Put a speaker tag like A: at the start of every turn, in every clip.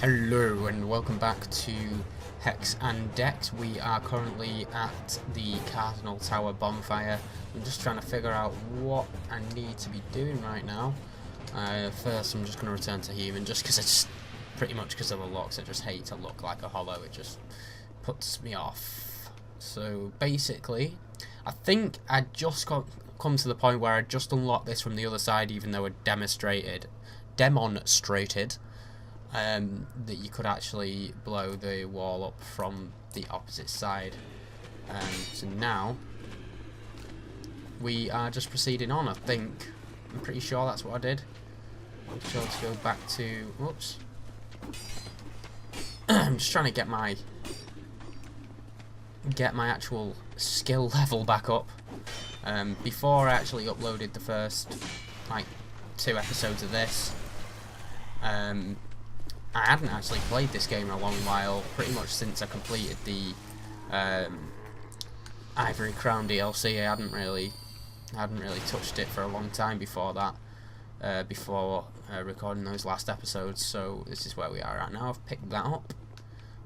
A: Hello and welcome back to Hex and Dex. We are currently at the Cardinal Tower bonfire. I'm just trying to figure out what I need to be doing right now. First I'm just going to return to human just because it's pretty much because of the looks. I just hate to look like a hollow. It just puts me off. So basically I think I just come to the point where I just unlocked this from the other side, even though it demonstrated that you could actually blow the wall up from the opposite side. So now we are just proceeding on. I'm pretty sure that's what I did. I'm sure to go back to. Whoops. I'm just trying to get my actual skill level back up. Before I actually uploaded the first like 2 episodes of this. I hadn't actually played this game in a long while, pretty much since I completed the Ivory Crown DLC. I hadn't really touched it for a long time before that, before recording those last episodes. So this is where we are right now. I've picked that up,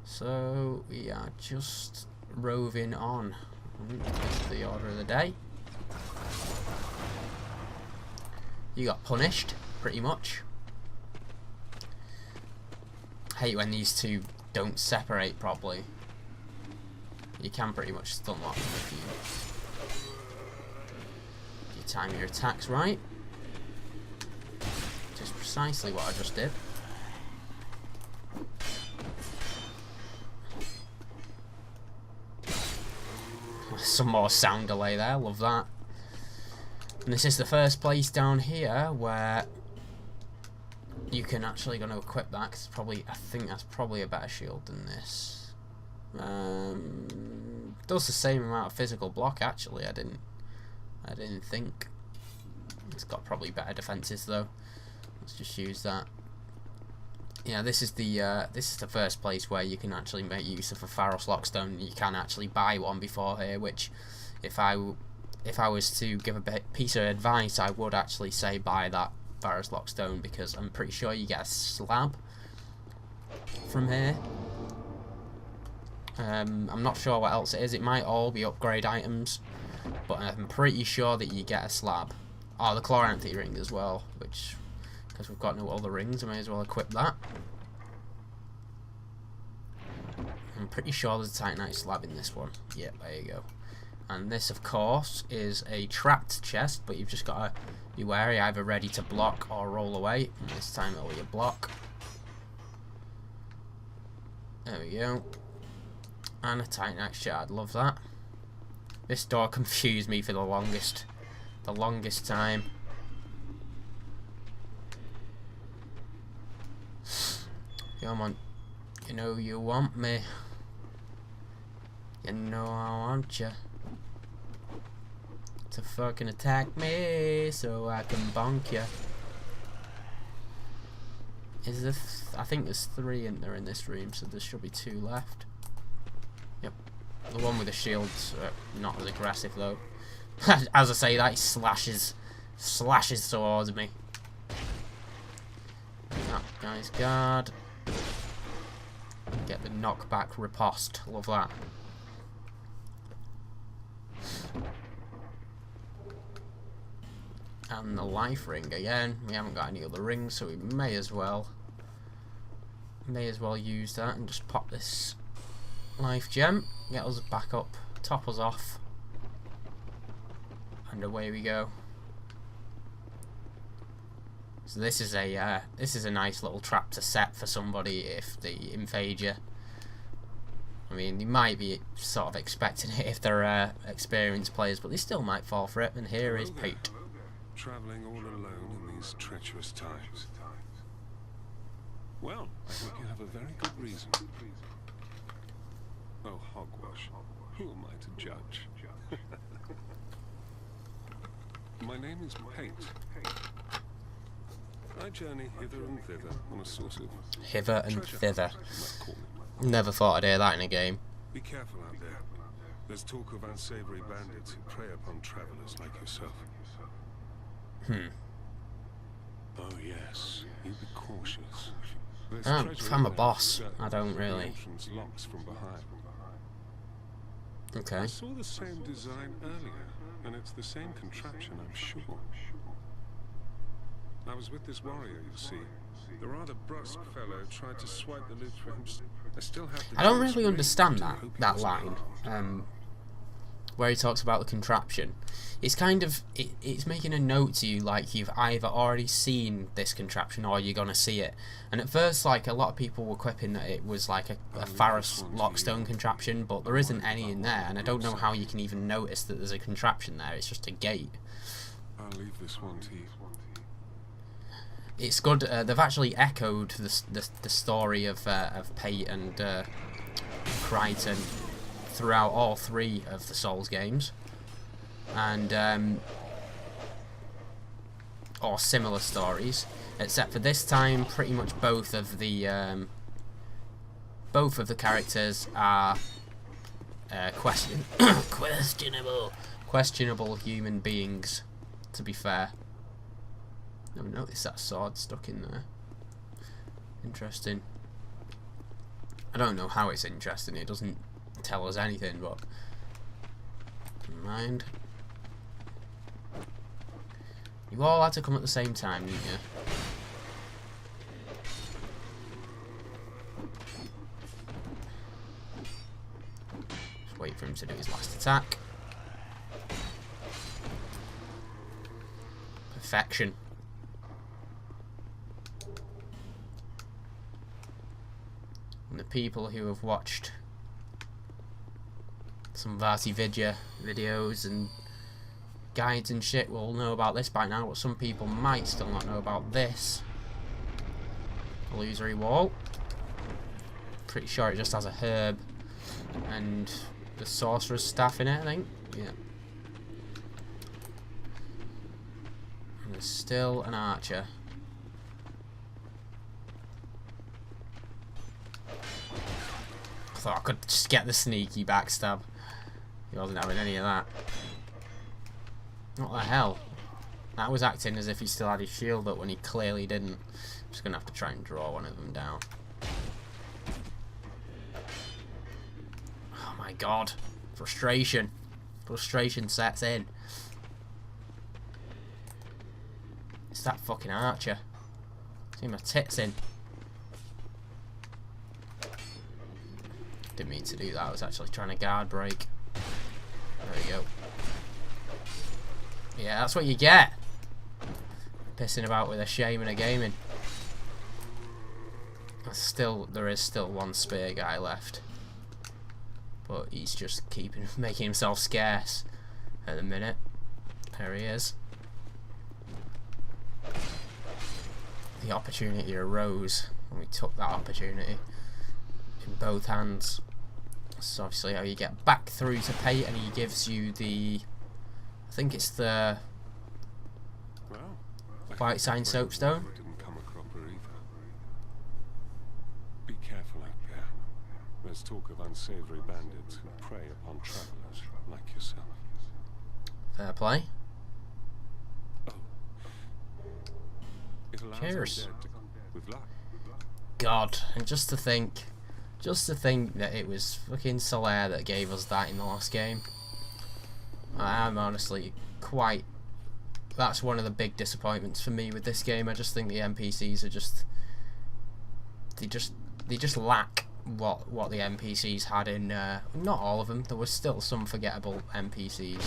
A: so we are just roving on. This is the order of the day. You got punished, pretty much. Hate when these two don't separate properly. You can pretty much stun lock them if you time your attacks right. Just precisely what I just did. Some more sound delay there, love that. And this is the first place down here where you can actually going to equip that, cause I think that's probably a better shield than this. Does the same amount of physical block actually. I didn't think. It's got probably better defenses though. Let's just use that. Yeah, this is the first place where you can actually make use of a Pharos Lockstone. You can actually buy one before here, which if I was to give a piece of advice, I would actually say buy that Pharos Lockstone, because I'm pretty sure you get a slab from here. I'm not sure what else it is. It might all be upgrade items, but I'm pretty sure that you get a slab. Oh, the Chloranthy ring as well, which, because we've got no other rings, I may as well equip that. I'm pretty sure there's a Titanite slab in this one. Yep, there you go. And this, of course, is a trapped chest, but you've just got to be wary, either ready to block or roll away. And this time it'll be a block. There we go. And a Titanite shard, love that. This door confused me for the longest time. Come on, you know you want me. You know I want you to fucking attack me so I can bonk you. Is there I think there's 3 in there in this room, so there should be 2 left. Yep. The one with the shield's not as aggressive though. As I say that, he slashes towards me. That guy's guard. Get the knockback riposte. Love that. And the life ring again. We haven't got any other rings, so we may as well use that and just pop this life gem. Get us back up, top us off, and away we go. So this is a nice little trap to set for somebody if they invade you. I mean, they might be sort of expecting it if they're experienced players, but they still might fall for it. And here is Pete.
B: Travelling all alone in these treacherous times. Well, I think you have a very good reason. Oh, hogwash. Who am I to judge? My name is Pate. I journey hither and thither on a sort of
A: Hither and thither.
B: call it.
A: Never thought I'd hear that in a game.
B: Be careful out there. There's talk of unsavory bandits who prey upon travelers like yourself.
A: Hmm.
B: Oh yes, you be cautious. There's
A: Oh,
B: treasure
A: if I'm a
B: in there,
A: boss,
B: but
A: I don't
B: the
A: really.
B: entrance locks from behind.
A: Okay.
B: I saw the same design earlier, and it's the same contraption, I'm sure. I was with this warrior, you see. The rather brusque fellow tried to swipe the loot for him. I still have the
A: I don't
B: juice
A: really
B: ring.
A: understand
B: I hope he
A: that
B: doesn't
A: line,
B: harm.
A: where he talks about the contraption. It's kind of it's making a note to you like you've either already seen this contraption or you're gonna see it. And at first, like a lot of people were quipping that it was like a Faros Lockstone contraption, but there isn't any in there, and I don't know how you can even notice that there's a contraption there. It's just a gate.
B: I'll leave this one to you.
A: It's good. They've actually echoed the story of Pate and Crichton throughout all 3 of the Souls games, and or similar stories, except for this time, pretty much both of the characters are questionable human beings. To be fair. Never noticed that sword stuck in there. Interesting. I don't know how it's interesting. It doesn't tell us anything, but never mind. You all had to come at the same time, didn't you? Just wait for him to do his last attack. Perfection. And the people who have watched some VRCVidya videos and guides and shit will know about this by now, but some people might still not know about this. Illusory wall. Pretty sure it just has a herb and the sorcerer's staff in it, I think. Yeah. And there's still an archer. I thought I could just get the sneaky backstab. He wasn't having any of that. What the hell? That was acting as if he still had his shield up when he clearly didn't. I'm just going to have to try and draw one of them down. Oh my god. Frustration. Frustration sets in. It's that fucking archer. See my tits in. Didn't mean to do that. I was actually trying to guard break. There we go. Yeah, that's what you get. Pissing about with a shame and a gaming. There is still one spear guy left, but he's just making himself scarce at the minute. There he is. The opportunity arose, and we took that opportunity in both hands. This is obviously how you get back through to Pate, and he gives you the, I think it's the White Sign Soapstone.
B: Didn't come a cropper either. Be careful out there. There's talk of unsavory bandits who prey upon travelers like yourself.
A: Fair play.
B: Oh. It allows
A: Cheers.
B: undead to with luck.
A: God, and just to think that it was fucking Solaire that gave us that in the last game. I'm honestly quite. That's one of the big disappointments for me with this game. I just think the NPCs are just. They just lack what the NPCs had in. Not all of them. There was still some forgettable NPCs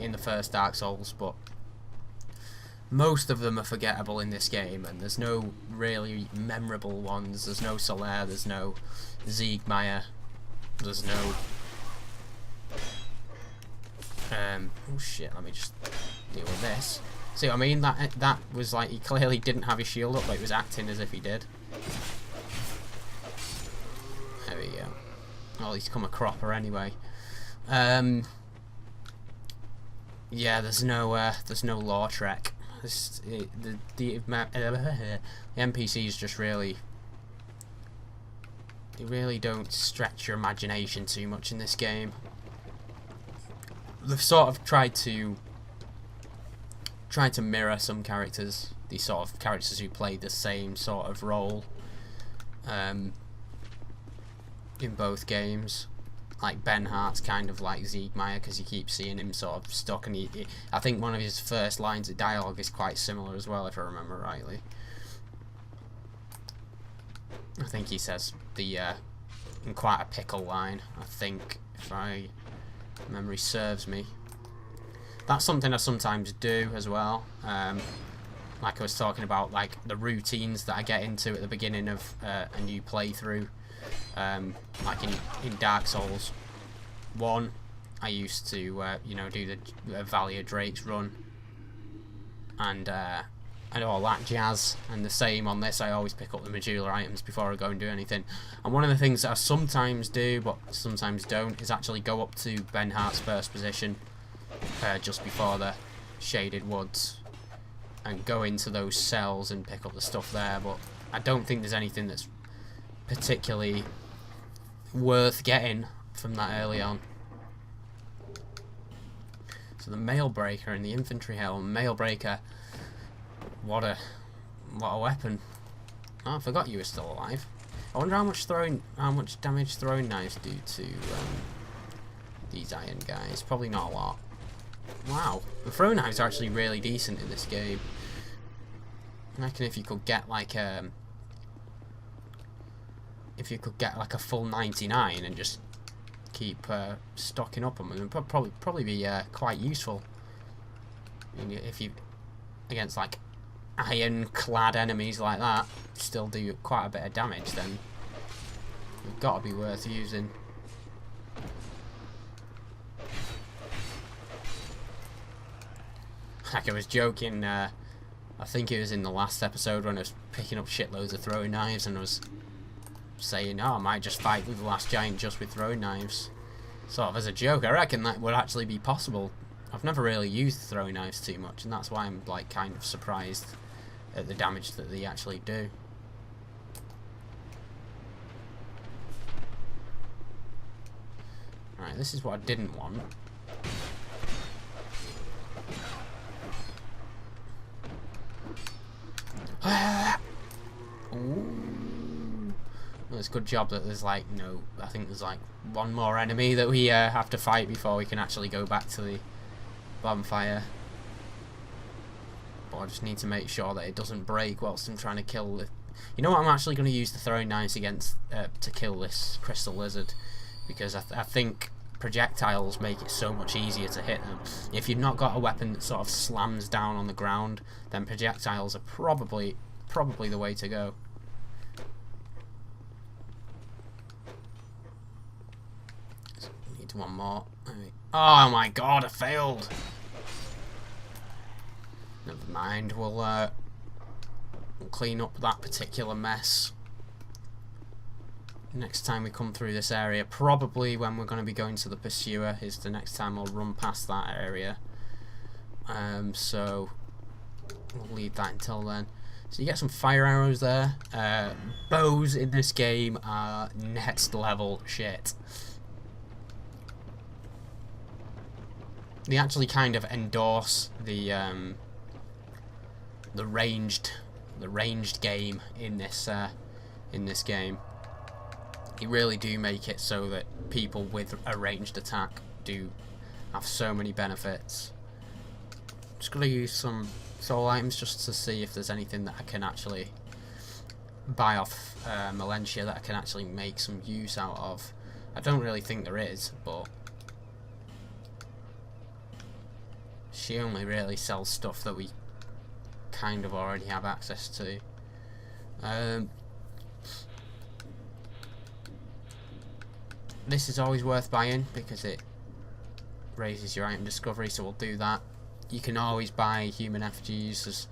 A: in the first Dark Souls, but most of them are forgettable in this game, and there's no really memorable ones. There's no Solaire, there's no Siegmeyer, there's no oh shit, let me just deal with this. See what I mean? That was like, he clearly didn't have his shield up, but he was acting as if he did. There we go. Well, he's come a cropper anyway. Yeah, there's no lore trek. The NPCs just really, they really don't stretch your imagination too much in this game. They've sort of tried to trying to mirror some characters, these sort of characters who play the same sort of role in both games. Like Ben Hart's kind of like Siegmeyer, because you keep seeing him sort of stuck, and I think one of his first lines of dialogue is quite similar as well, if I remember rightly. I think he says the in quite a pickle line, I think, if my memory serves me. That's something I sometimes do as well. Like I was talking about, like the routines that I get into at the beginning of a new playthrough. Like in Dark Souls 1, I used to you know, do the Valley of Drakes run and all that jazz, and the same on this. I always pick up the modular items before I go and do anything. And one of the things that I sometimes do, but sometimes don't, is actually go up to Ben Hart's first position just before the Shaded Woods and go into those cells and pick up the stuff there. But I don't think there's anything that's particularly worth getting from that early on. So the Mailbreaker and the Infantry Helm. Mailbreaker, what a weapon. Oh, I forgot you were still alive. I wonder how much damage throwing knives do to these iron guys. Probably not a lot. Wow, the throwing knives are actually really decent in this game. I reckon if you could get like a full 99 and just keep stocking up on them, it'd probably be quite useful. I mean, if you against like iron-clad enemies like that still do quite a bit of damage, then it's got to be worth using. Like I was joking, I think it was in the last episode when I was picking up shitloads of throwing knives and I was saying, oh, I might just fight with the last giant just with throwing knives. Sort of as a joke. I reckon that would actually be possible. I've never really used throwing knives too much, and that's why I'm like kind of surprised at the damage that they actually do. Alright, this is what I didn't want. Ooh. Well, it's a good job that there's like I think there's like one more enemy that we have to fight before we can actually go back to the bonfire. But I just need to make sure that it doesn't break whilst I'm trying to kill the... You know what, I'm actually going to use the throwing knives against to kill this crystal lizard, because I think projectiles make it so much easier to hit them. If you've not got a weapon that sort of slams down on the ground, then projectiles are probably the way to go. Need one more. Oh my god, I failed. Never mind, we'll clean up that particular mess next time we come through this area. Probably when we're going to be going to the Pursuer is the next time I'll run past that area. So we'll leave that until then. So you get some fire arrows there. Bows in this game are next level shit. They actually kind of endorse the ranged game in this game. They really do make it so that people with a ranged attack do have so many benefits. I'm just gonna use some soul items just to see if there's anything that I can actually buy off Melentia that I can actually make some use out of. I don't really think there is, but she only really sells stuff that we kind of already have access to. This is always worth buying because it raises your item discovery, so we'll do that. You can always buy human effigies as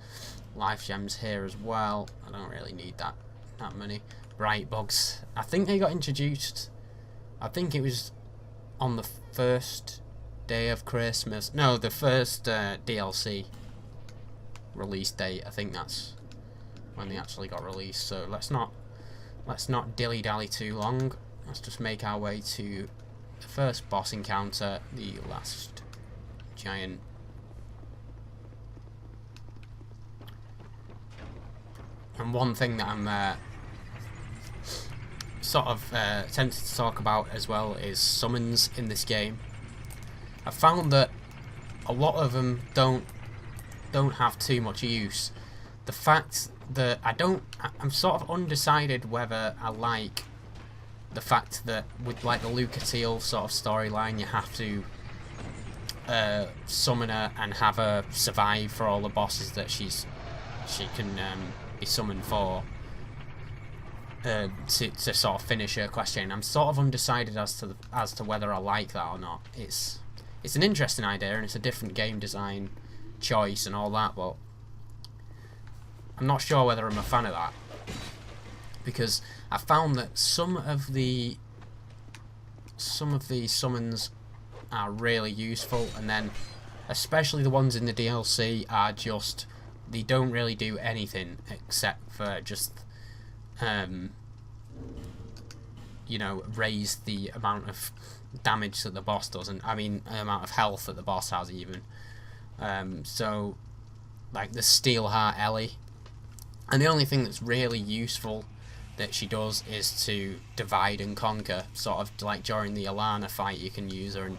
A: life gems here as well. I don't really need that many. Bright bugs. I think they got introduced, I think it was on the first day of Christmas. No, the first DLC release date. I think that's when they actually got released. So let's not dilly-dally too long. Let's just make our way to the first boss encounter, the last giant And one thing that I'm sort of tempted to talk about as well is summons in this game. I found that a lot of them don't have too much use. The fact that I'm sort of undecided whether I like the fact that with like the Lucatiel sort of storyline, you have to summon her and have her survive for all the bosses that she can be summoned for to sort of finish her quest chain. I'm sort of undecided as to whether I like that or not. It's an interesting idea and it's a different game design choice and all that, but I'm not sure whether I'm a fan of that, because I found that some of the summons are really useful, and then especially the ones in the DLC are just, they don't really do anything except for just you know, raise the amount of damage that the boss does, and I mean the amount of health that the boss has even. So like the Steelheart Ellie, and the only thing that's really useful that she does is to divide and conquer, sort of like during the Alana fight you can use her, and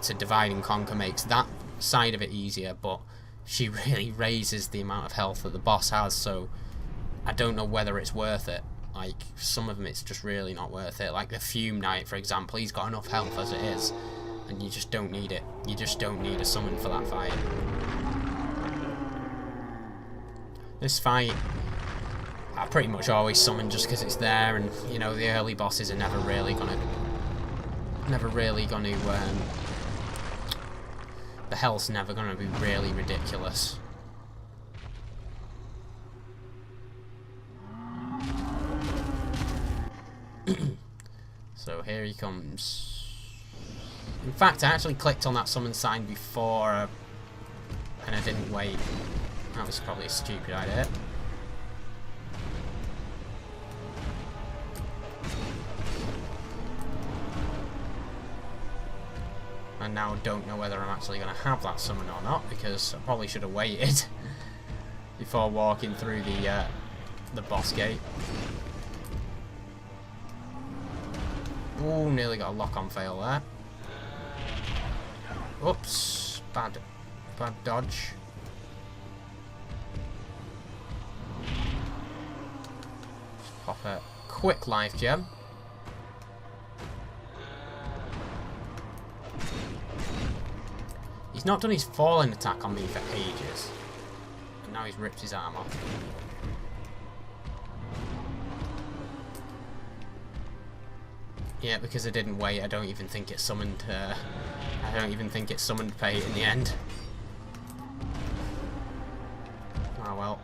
A: to divide and conquer makes that side of it easier, but she really raises the amount of health that the boss has, so I don't know whether it's worth it. Like, some of them it's just really not worth it. Like the Fume Knight, for example, he's got enough health as it is, and you just don't need it. You just don't need a summon for that fight. This fight, I pretty much always summon just because it's there, and you know the early bosses are never really gonna the health's never gonna be really ridiculous. So here he comes. In fact, I actually clicked on that summon sign before and I didn't wait. That was probably a stupid idea. I now don't know whether I'm actually going to have that summon or not, because I probably should have waited before walking through the boss gate. Ooh, nearly got a lock-on fail there. Oops, bad dodge. Just pop a quick life gem. He's not done his falling attack on me for ages. And now he's ripped his arm off. Yeah, because I didn't wait, I don't even think it summoned Pate in the end. Oh well.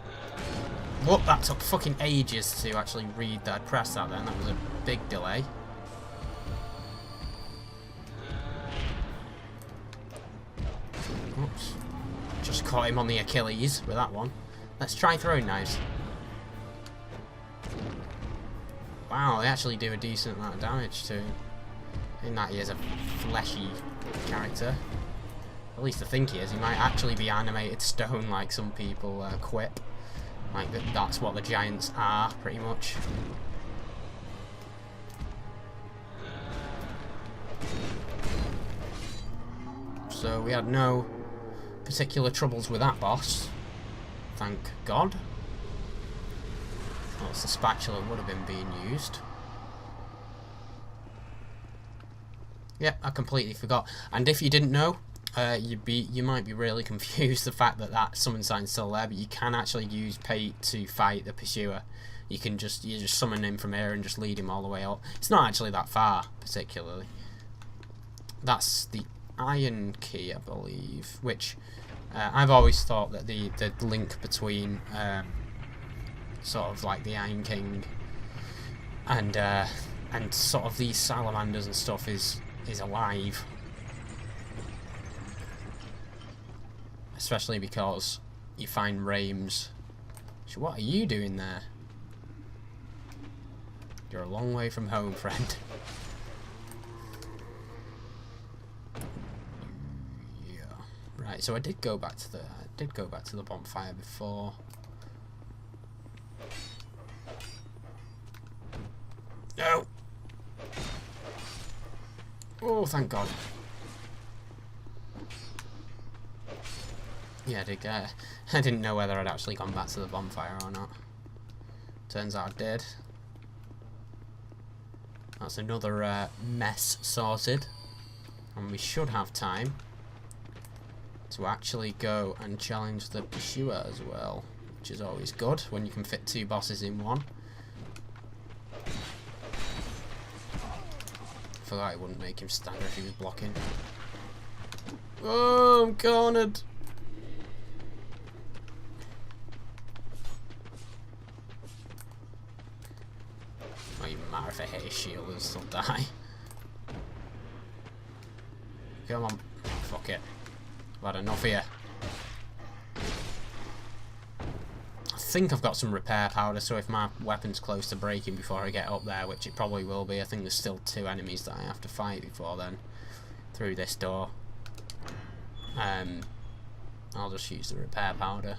A: Whoop, that took fucking ages to actually read that I'd pressed that then. That was a big delay. Oops. Just caught him on the Achilles with that one. Let's try throwing knives. Wow, they actually do a decent amount of damage to him. In that he is a fleshy character. At least I think he is. He might actually be animated stone like some people quip. Like that's what the giants are, pretty much. So we had no particular troubles with that boss. Thank God. Else the spatula would have been being used. Yeah, I completely forgot. And if you didn't know, you might be really confused the fact that that summon sign's still there, but you can actually use Pate to fight the pursuer. You just summon him from here and just lead him all the way up. It's not actually that far, particularly. That's the Iron Key, I believe, which I've always thought that the link between sort of like the Iron King and sort of these salamanders and stuff is alive, especially because you find Reims. So what are you doing there? You're a long way from home, friend. Yeah. Right. So I did go back to the bonfire before. No! Oh, thank God. Yeah, I did get... I didn't know whether I'd actually gone back to the bonfire or not. Turns out I did. That's another mess sorted. And we should have time to actually go and challenge the Pursuer as well, which is always good when you can fit 2 bosses in one. I forgot it wouldn't make him stagger if he was blocking. Oh, I'm cornered! Not even matter if I hit his shield and still die. Come on. Fuck it. I've had enough here. I think I've got some repair powder, so if my weapon's close to breaking before I get up there, which it probably will be, I think there's still 2 enemies that I have to fight before then, through this door. I'll just use the repair powder.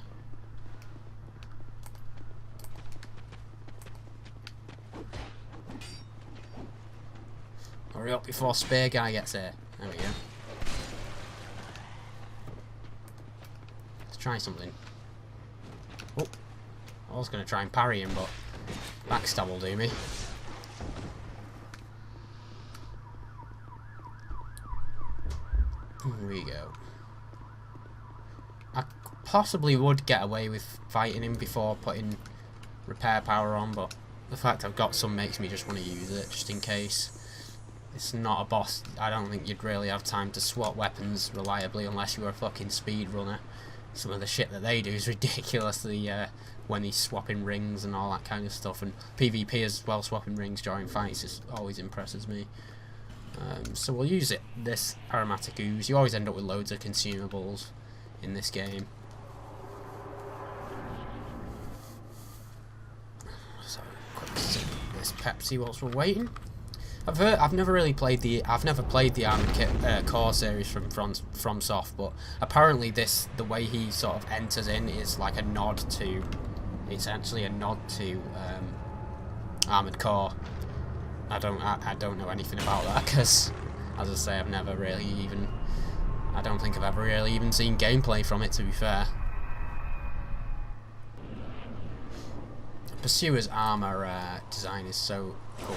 A: Hurry up before Spear Guy gets here. There we go. Let's try something. Oh, I was going to try and parry him, but backstab will do me. Here we go. I possibly would get away with fighting him before putting repair power on, but the fact I've got some makes me just want to use it, just in case. It's not a boss. I don't think you'd really have time to swap weapons reliably unless you were a fucking speedrunner. Some of the shit that they do is ridiculous. When he's swapping rings and all that kind of stuff, and PvP as well, swapping rings during fights is always impresses me. So we'll use it. This aromatic ooze. You always end up with loads of consumables in this game. So quick sip of this Pepsi whilst we're waiting. I've never played the Armored Core series from FromSoft, but apparently the way he sort of enters in is like a nod to. It's actually a nod to Armored Core. I don't know anything about that because, as I say, I've never really even. I don't think I've ever really even seen gameplay from it, to be fair. Pursuer's armor design is so cool.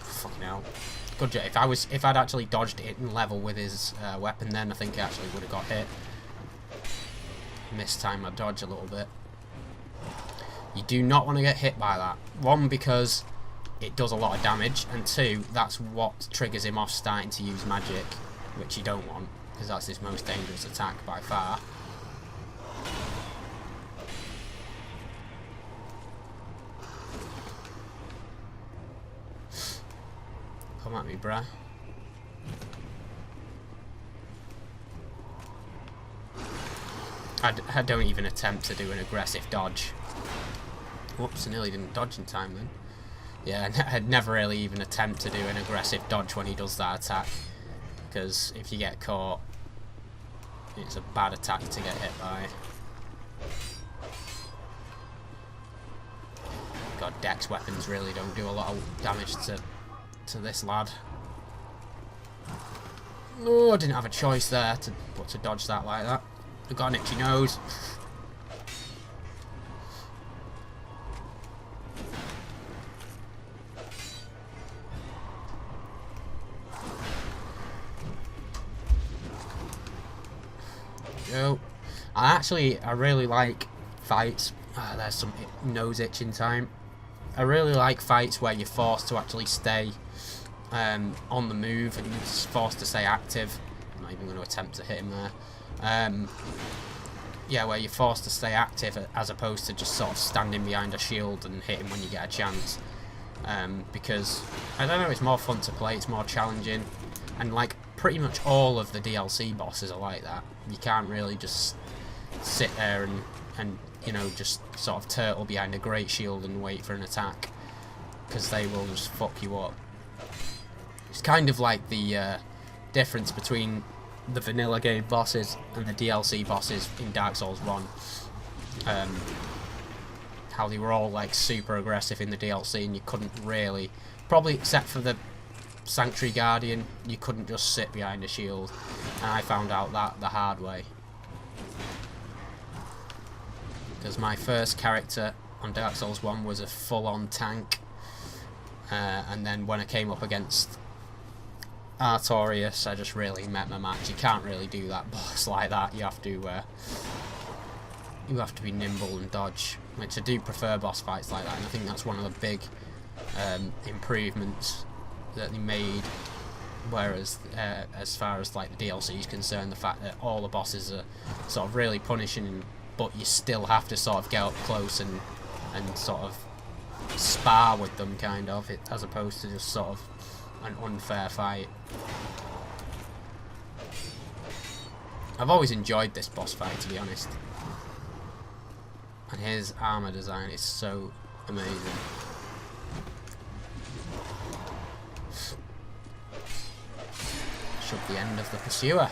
A: Fucking hell. Good job. If I'd actually dodged it in level with his weapon, then I think I actually would have got hit. Mistime my dodge a little bit. You do not want to get hit by that. 1, because it does a lot of damage, and 2, that's what triggers him off starting to use magic, which you don't want, because that's his most dangerous attack by far. Come at me, bruh. I don't even attempt to do an aggressive dodge. Whoops, I nearly didn't dodge in time then. Yeah, I'd never really even attempt to do an aggressive dodge when he does that attack. Because if you get caught, it's a bad attack to get hit by. God, Dex weapons really don't do a lot of damage to this lad. Oh, I didn't have a choice there to dodge that like that. I've got an itchy nose. Go. I really like fights. There's some nose itching time. I really like fights where you're forced to actually stay on the move and you're forced to stay active. I'm not even going to attempt to hit him there. Yeah, where you're forced to stay active as opposed to just sort of standing behind a shield and hitting when you get a chance. Because, I don't know, it's more fun to play, it's more challenging, and like pretty much all of the DLC bosses are like that. You can't really just sit there and you know, just sort of turtle behind a great shield and wait for an attack, because they will just fuck you up. It's kind of like the difference between the vanilla game bosses and the DLC bosses in Dark Souls 1. How they were all like super aggressive in the DLC, and you couldn't really, probably except for the Sanctuary Guardian, you couldn't just sit behind a shield, and I found out that the hard way. Because my first character on Dark Souls 1 was a full-on tank, and then when I came up against Artorias, I just really met my match. You can't really do that boss like that. You have to be nimble and dodge, which I do prefer boss fights like that, and I think that's one of the big improvements that they made. Whereas as far as like the DLC is concerned, the fact that all the bosses are sort of really punishing, but you still have to sort of get up close and sort of spar with them, kind of, as opposed to just sort of an unfair fight. I've always enjoyed this boss fight, to be honest. And his armor design is so amazing. Shove the end of the pursuer.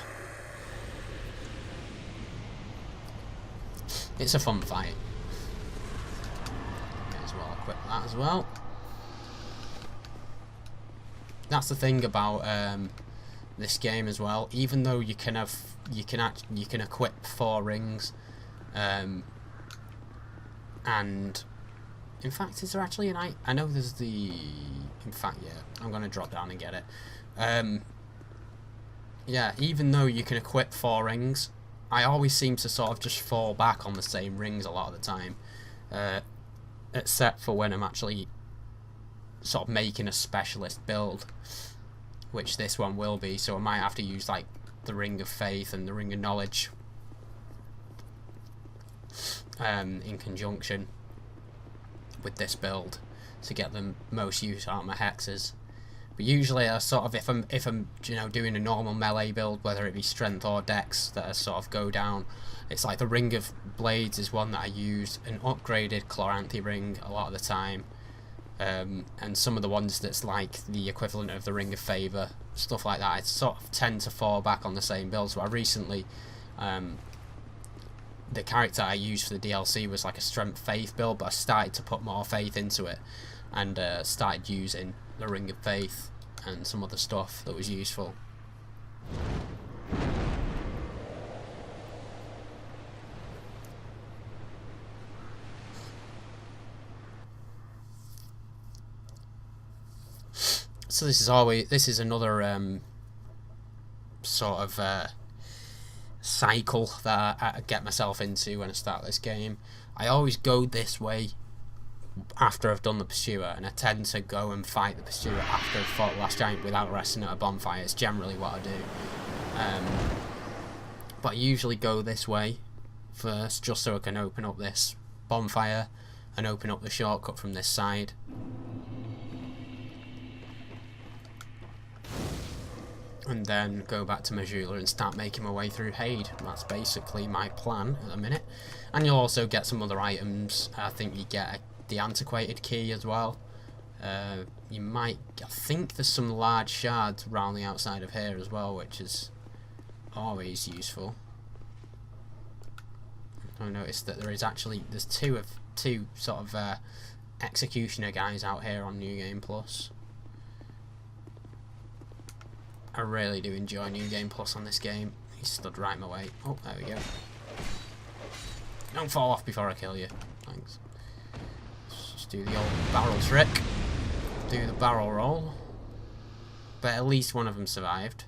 A: It's a fun fight. May as well equip that as well. That's the thing about this game as well. Even though you can equip 4 rings, and in fact, is there actually an I know there's the. In fact, yeah, I'm gonna drop down and get it. Yeah, even though you can equip 4 rings, I always seem to sort of just fall back on the same rings a lot of the time, except for when I'm actually sort of making a specialist build, which this one will be. So I might have to use like the Ring of Faith and the Ring of Knowledge in conjunction with this build to get the most use out of my hexes. But usually I sort of, if I'm you know, doing a normal melee build, whether it be strength or dex, that I sort of go down, it's like the Ring of Blades is one that I use, an upgraded Chloranthy ring a lot of the time, and some of the ones that's like the equivalent of the Ring of Favour, stuff like that. I sort of tend to fall back on the same build. So I recently, the character I used for the DLC was like a strength faith build, but I started to put more faith into it, and started using the Ring of Faith and some other stuff that was useful. So this is another sort of cycle that I get myself into when I start this game. I always go this way after I've done the pursuer, and I tend to go and fight the pursuer after I've fought the last giant without resting at a bonfire. It's generally what I do. But I usually go this way first, just so I can open up this bonfire and open up the shortcut from this side. And then go back to Majula and start making my way through Haid. That's basically my plan at the minute. And you'll also get some other items. I think you get the antiquated key as well. You might, I think there's some large shards around the outside of here as well, which is always useful. I noticed that there's two sort of executioner guys out here on New Game Plus. I really do enjoy New Game Plus on this game. He stood right in my way. Oh, there we go. Don't fall off before I kill you. Thanks. Let's just do the old barrel trick. Do the barrel roll. But at least one of them survived.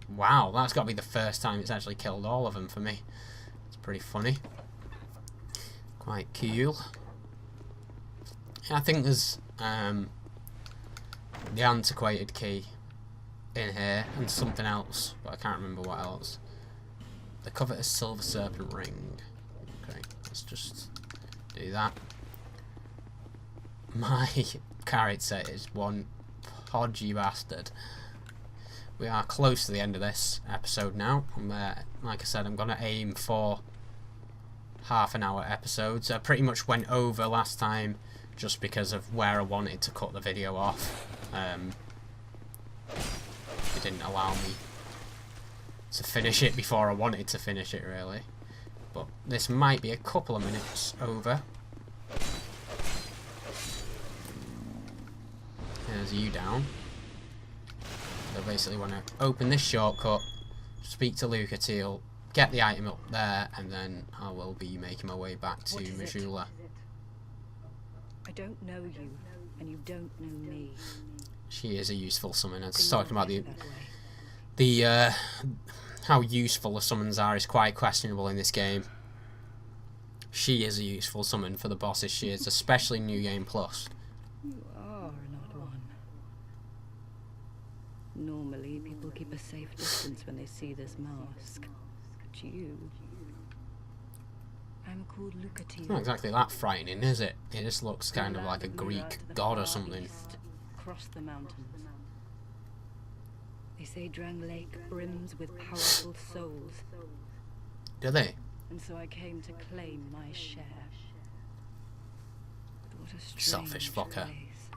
A: Wow, that's got to be the first time it's actually killed all of them for me. It's pretty funny. Quite cool. Yeah, I think there's the antiquated key in here and something else, but I can't remember what else. The covetous silver serpent ring. Okay, let's just do that. My character is one podgy bastard. We are close to the end of this episode now. Like I said, I'm going to aim for half-an-hour episodes. I pretty much went over last time just because of where I wanted to cut the video off. didn't allow me to finish it before I wanted to finish it, really. But this might be a couple of minutes over. There's you down. So basically want to open this shortcut, speak to Lucatiel, get the item up there, and then I will be making my way back to Majula.
C: I don't know you, and you don't know me.
A: She is a useful summon. I was talking about the how useful the summons are is quite questionable in this game. She is a useful summon for the bosses she is, especially New Game Plus.
C: You are not one. Normally, people keep a safe distance when they see this mask. But you... I'm called Lucatiel.
A: It's not exactly that frightening, is it? It just looks kind of like a Greek god or something.
C: Across the mountains. They say Drang Lake brims with powerful souls.
A: Do they?
C: And so I came to claim my share. But what a strange
A: Selfish fucker.
C: place.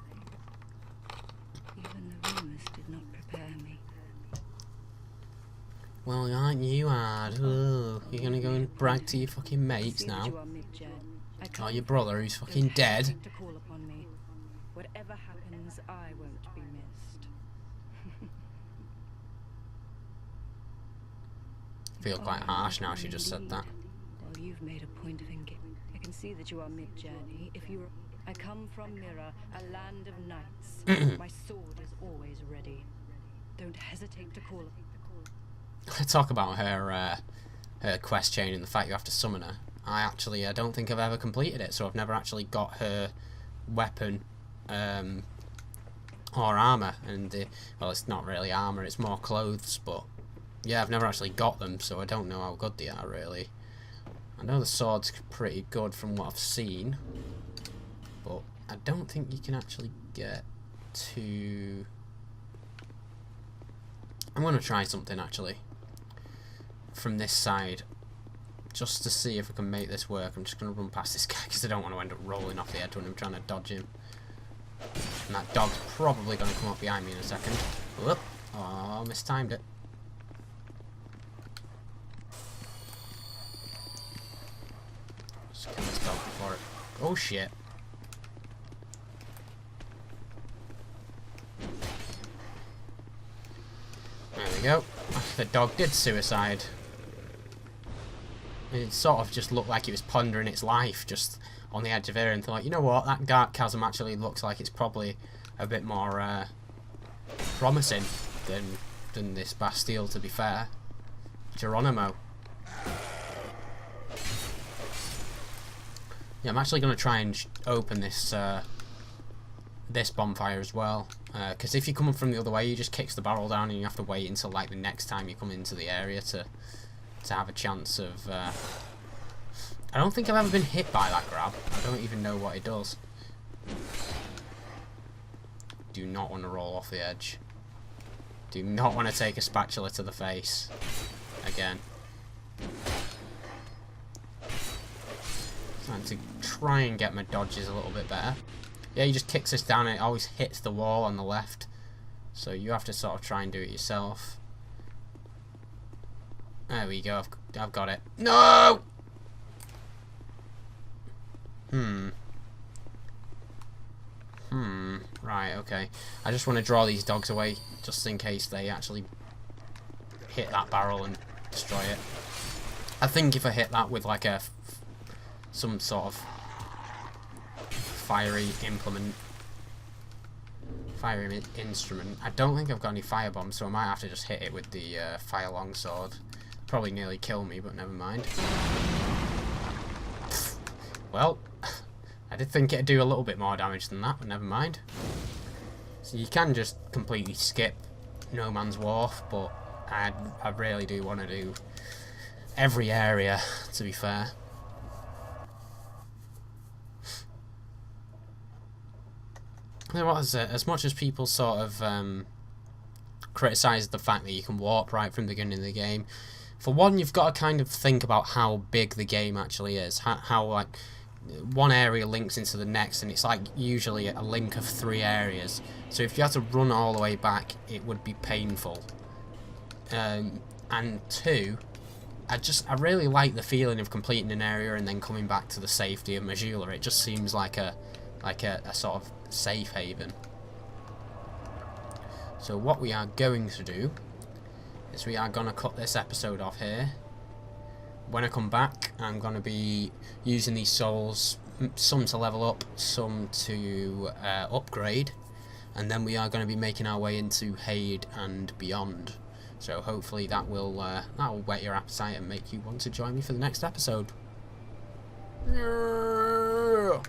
C: Even the rumors did not prepare me.
A: Well, aren't you hard? Oh, you're gonna go and brag to your fucking mates
C: See that
A: now?
C: you are mid-gen. I
A: Oh,
C: come
A: your
C: from-
A: brother who's
C: Don't
A: fucking dead.
C: hesitate to call upon me. Whatever happens, I won't be missed.
A: Feel quite harsh now she just said that.
C: Well, you've made a point of engaging. I can see that you are mid-journey. If you, I come from Mira, a land of knights. My sword is always ready. Don't hesitate to call.
A: Talk about her her quest chain and the fact you have to summon her. I don't think I've ever completed it, so I've never actually got her weapon or armor. And well, it's not really armor; it's more clothes. But yeah, I've never actually got them, so I don't know how good they are really. I know the sword's pretty good from what I've seen, but I don't think you can actually get to... I'm going to try something actually from this side just to see if I can make this work. I'm just going to run past this guy because I don't want to end up rolling off the edge when I'm trying to dodge him. And that dog's probably going to come up behind me in a second. Whoop. Oh, mistimed it. Just kill this dog before it... Oh shit. There we go. The dog did suicide. It sort of just looked like it was pondering its life just on the edge of here and thought, you know what, that dark chasm actually looks like it's probably a bit more promising than this Bastille, to be fair. Geronimo. Yeah, I'm actually going to try and open this this bonfire as well, because if you come up from the other way, you just kicks the barrel down and you have to wait until like the next time you come into the area to have a chance of... I don't think I've ever been hit by that grab. I don't even know what it does. Do not want to roll off the edge. Do not want to take a spatula to the face again. Trying to try and get my dodges a little bit better. Yeah, he just kicks us down and it always hits the wall on the left. So you have to sort of try and do it yourself. There we go, I've got it. No! Right, okay. I just want to draw these dogs away just in case they actually hit that barrel and destroy it. I think if I hit that with like some sort of fiery instrument. I don't think I've got any fire bombs, so I might have to just hit it with the fire longsword. Probably nearly kill me, but never mind. Well, I did think it'd do a little bit more damage than that, but never mind. So you can just completely skip No Man's Wharf, but I really do want to do every area, to be fair. There was, as much as people sort of criticise the fact that you can warp right from the beginning of the game, for one, you've got to kind of think about how big the game actually is, how like one area links into the next, and it's like usually a link of 3 areas. So if you had to run all the way back, it would be painful. And 2, I really like the feeling of completing an area and then coming back to the safety of Majula. It just seems like a sort of safe haven. So what we are going to do is we are going to cut this episode off here. When I come back, I'm going to be using these souls, some to level up, some to upgrade, and then we are going to be making our way into Haid and beyond. So hopefully that will whet your appetite and make you want to join me for the next episode. Yeah.